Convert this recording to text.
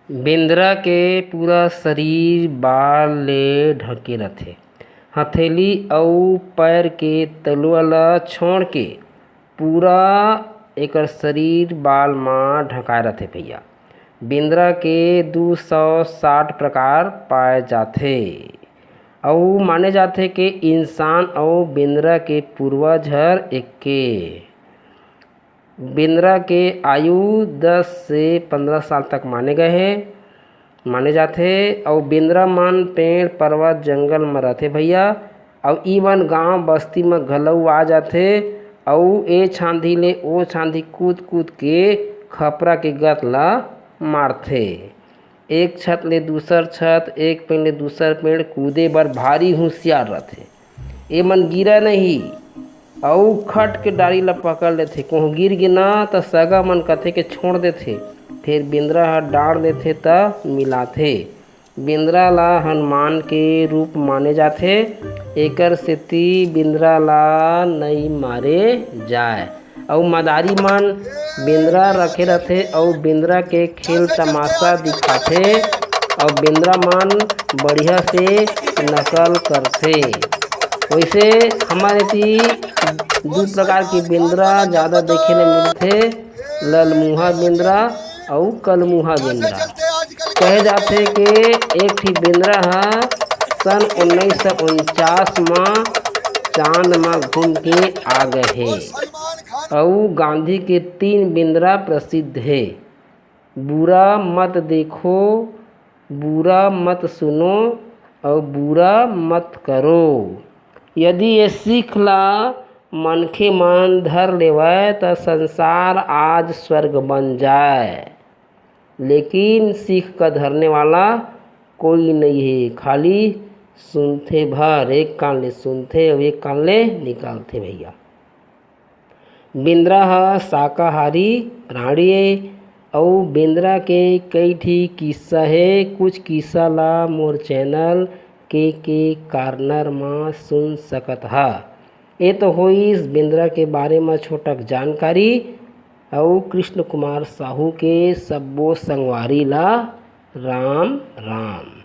बेंदरा के पूरा शरीर बाल ले ढके रथे। हथेली अउ पैर के तलुआ ल छोड़ के पूरा एकर शरीर बाल म ढकाए रथे भैया। बेंदरा के 260 प्रकार पाए जाथे अउ माने जाथे कि इंसान अउ बेंदरा के पूर्वज हर एके। बेंदरा के आयु 10 से 15 साल तक माने जाथे अउ बेंदरा मन पेड़ पर्वत जंगल में रहथे भैया। अउ ई मन गांव बस्ती में घलऊ आ जाथे अउ ए छांदी ले ओ छांदी कूद कूद के खपरा के गत ला मारथे। एक छत ले दूसर छत, एक पेड़ ले दूसर पेड़ कूदे बर भारी होशियार रहथे। ए मन गिरा नहीं अउ खट के डारी ला पकड़ लेथे। कहूँ गिर गे ना त सगा मन कथे के छोड़ देथे। फिर बेंदरा ह डांट देथे त मिलाथे। बेंदरा ला हनुमान के रूप माने जाथे। एकर सेती बेंदरा ला नई मारे जाए। अउ मदारी मन बेंदरा रखे रथे अउ बेंदरा के खेल तमाशा दिखाथे अउ बेंदरा मन बढ़िया से नकल करथे। वैसे हमारे ती 2 प्रकार के बेंदरा ज़्यादा देखे ले मिलथे, ललमुहा बेंदरा अउ कलमुहा बेंदरा। कहे जाथे कि एक ठी बेंदरा ह सन 1949 में चांद में घूम के आ गए हे अउ गांधी के 3 बेंदरा प्रसिद्ध है। बुरा मत देखो, बुरा मत सुनो और बुरा मत करो। यदि ये सीख ला मनखे मन धर लेवय त संसार आज स्वर्ग बन जाए। लेकिन सीख का धरने वाला कोई नहीं है, खाली सुनथे भर। एक कान ले सुनथे और एक कान ले निकालथे भैया। बेंदरा ह शाकाहारी प्राणी है अउ बेंदरा के कई ठी किस्सा है। कुछ किस्सा ला मोर चैनल के कार्नर में सुन सकत हा। ये तो होइस बेंदरा के बारे में छोटक जानकारी अउ कृष्ण कुमार साहू के सब्बो संगवारी ला राम राम।